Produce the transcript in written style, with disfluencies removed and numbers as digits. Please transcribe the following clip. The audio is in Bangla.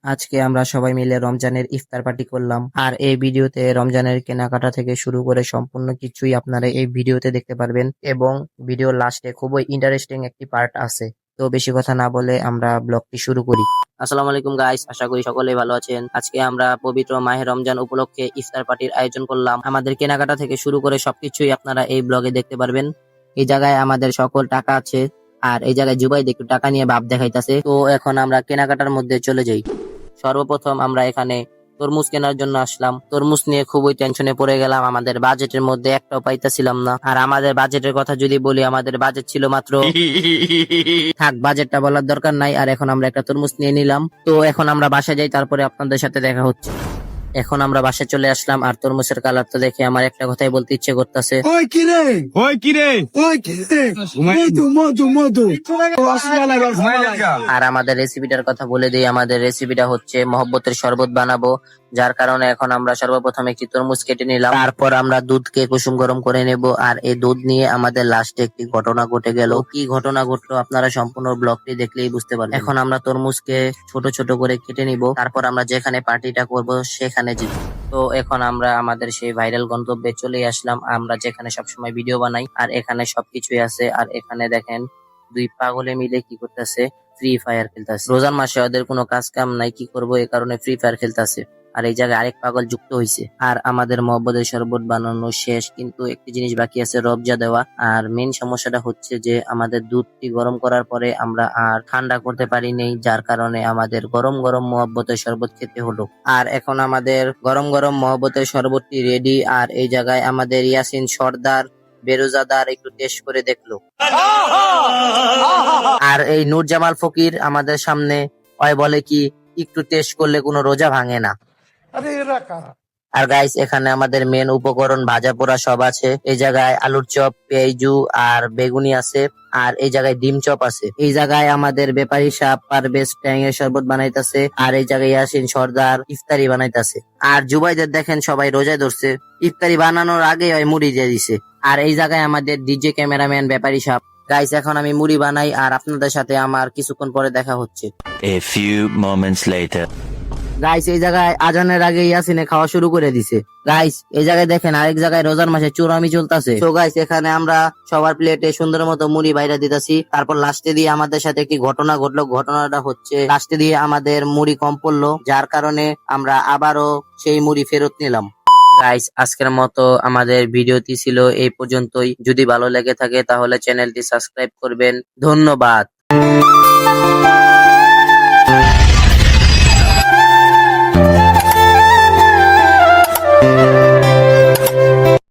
আজকে আমরা সবাই মিলে রমজানের ইফতার পার্টি করলাম। আর এই ভিডিওতে রমজানের কেনাকাটা থেকে শুরু করে সম্পূর্ণ কিছুই আপনারা এই ভিডিওতে দেখতে পারবেন এবং ভিডিওর লাস্টে খুবই ইন্টারেস্টিং একটি পার্ট আছে। তো বেশি কথা না বলে আমরা ব্লগটি শুরু করি। আসসালামু আলাইকুম গাইস, আশা করি সকলেই ভালো আছেন। আজকে আমরা পবিত্র মাহে রমজান উপলক্ষে ইফতার পার্টির আয়োজন করলাম। আমাদের কেনাকাটা থেকে শুরু করে সবকিছুই আপনারা এই ব্লগে দেখতে পারবেন। এই জায়গায় আমাদের সকল টাকা আছে, আর এই জায়গায় জুবাইদ একটু টাকা নিয়ে ভাব দেখাইতাছে। তো এখন আমরা কেনাকাটার মধ্যে চলে যাই। সর্বপ্রথম আমরা এখানে তরমুজ কেনার জন্য আসলাম। তরমুজ নিয়ে খুবই টেনশনে পড়ে গেলাম, আমাদের বাজেটের মধ্যে একটাও পাইতাছিলাম না। আর আমাদের বাজেটের কথা যদি বলি, আমাদের বাজেট ছিল মাত্র থাক, বাজেটটা বলার দরকার নাই। আর এখন আমরা একটা তরমুজ নিয়ে নিলাম। তো এখন আমরা বাসায় যাই, তারপরে আপনাদের সাথে দেখা হচ্ছে। এখন আমরা বাসায় চলে আসলাম, আর তরমুজের কালারটা দেখে আমার একটা কথাই বলতে ইচ্ছে করতেছে, ওই কিরে ওই কিরে ওই কিরে মধু মধু মধু আর আমাদের রেসিপিটার কথা বলে দিই। আমাদের রেসিপিটা হচ্ছে মহব্বতের শরবত বানাবো, যার কারণে এখন আমরা সর্বপ্রথম একটি তরমুজ কেটে নিলাম। তারপর আমরা দুধকে কুসুম গরম করে নেব। আর এই দুধ নিয়ে আমাদের লাস্টে একটি ঘটনা ঘটে গেল। কি ঘটনা ঘটলো আপনারা সম্পূর্ণ ব্লগটি দেখলেই বুঝতে পারবেন। এখন আমরা তরমুজকে ছোট ছোট করে কেটে নিব, তারপর আমরা যেখানে পার্টিটা করব সেখানে যাব। তো এখন আমরা আমাদের সেই ভাইরাল গন্তব্যে চলে আসলাম, আমরা যেখানে সবসময় ভিডিও বানাই। আর এখানে সবকিছুই আছে। আর এখানে দেখেন দুই পাগলে মিলে কি করতেছে, ফ্রি ফায়ার খেলতেছে। রোজার মাসে ওদের কোনো কাজ কাম নাই, কি করবো, এই কারণে ফ্রি ফায়ার খেলতেছে। আর এই জায়গায় আরেক পাগল যুক্ত হয়েছে। আর আমাদের মহব্বতের শরবত বানানো শেষ, কিন্তু একটি জিনিস বাকি আছে, রবজা দেওয়া। আর মেন সমস্যাটা হচ্ছে যে আমাদের দুধটি গরম করার পরে আমরা আর ঠান্ডা করতে পারিনি, যার কারণে আমাদের গরম গরম মহব্বতের শরবত খেতে হলো। আর এখন আমাদের গরম গরম মহব্বতের শরবতটি রেডি। আর এই জায়গায় আমাদের ইয়াসিন সর্দার বেরোজাদার একটু টেস্ট করে দেখলো। আর এই নূরজামাল ফকির আমাদের সামনে ওই বলে কি, একটু টেস্ট করলে কোনো রোজা ভাঙে না। আর গাইস, এখানে আমাদের মেন উপকরণ ভাজা পোড়া সব আছে। এই জায়গায় আলুর চপ, পেঁয়াজু আর বেগুনি আছে। আর এই জায়গায় ডিম চপ আছে। এই জায়গায় আমাদের ব্যাপারী সাহেব পারভেজ ট্যাং এর শরবত বানাইতেছে। আর এই জায়গায় ইয়াসিন সর্দার ইফতারি বানাইতেছে। আর জুবাইদের দেখেন সবাই রোজায় ধরছে, ইফতারি বানানোর আগে ওই মুড়ি দিয়ে দিছে। আর এই জায়গায় আমাদের ডিজে ক্যামেরাম্যান ব্যাপারী সাহেব। গাইস, এখন আমি মুড়ি বানাই, আর আপনাদের সাথে আমার কিছুক্ষণ পরে দেখা হচ্ছে। A few moments later. Guys, এই জায়গায় আজানের আগে ইয়াসিনে খাওয়া শুরু করে দিছে। গাইস, এই জায়গায় দেখেন আরেক জায়গায় রোজার মাসে চুরামি চলতেছে। তো গাইস, এখানে আমরা সবার প্লেটে সুন্দর মতো মুড়ি বাইরে দিতেছি। তারপর লাস্টে দিয়ে আমাদের সাথে একটি ঘটনা ঘটলো। ঘটনাটা হচ্ছে লাস্টে দিয়ে আমাদের মুড়ি কম পড়লো, যার কারণে আমরা আবারও সেই মুড়ি ফেরত নিলাম। গাইস, আজকের মতো আমাদের ভিডিওটি ছিল এই পর্যন্তই। যদি ভালো লেগে থাকে তাহলে চ্যানেলটি সাবস্ক্রাইব করবেন। ধন্যবাদ।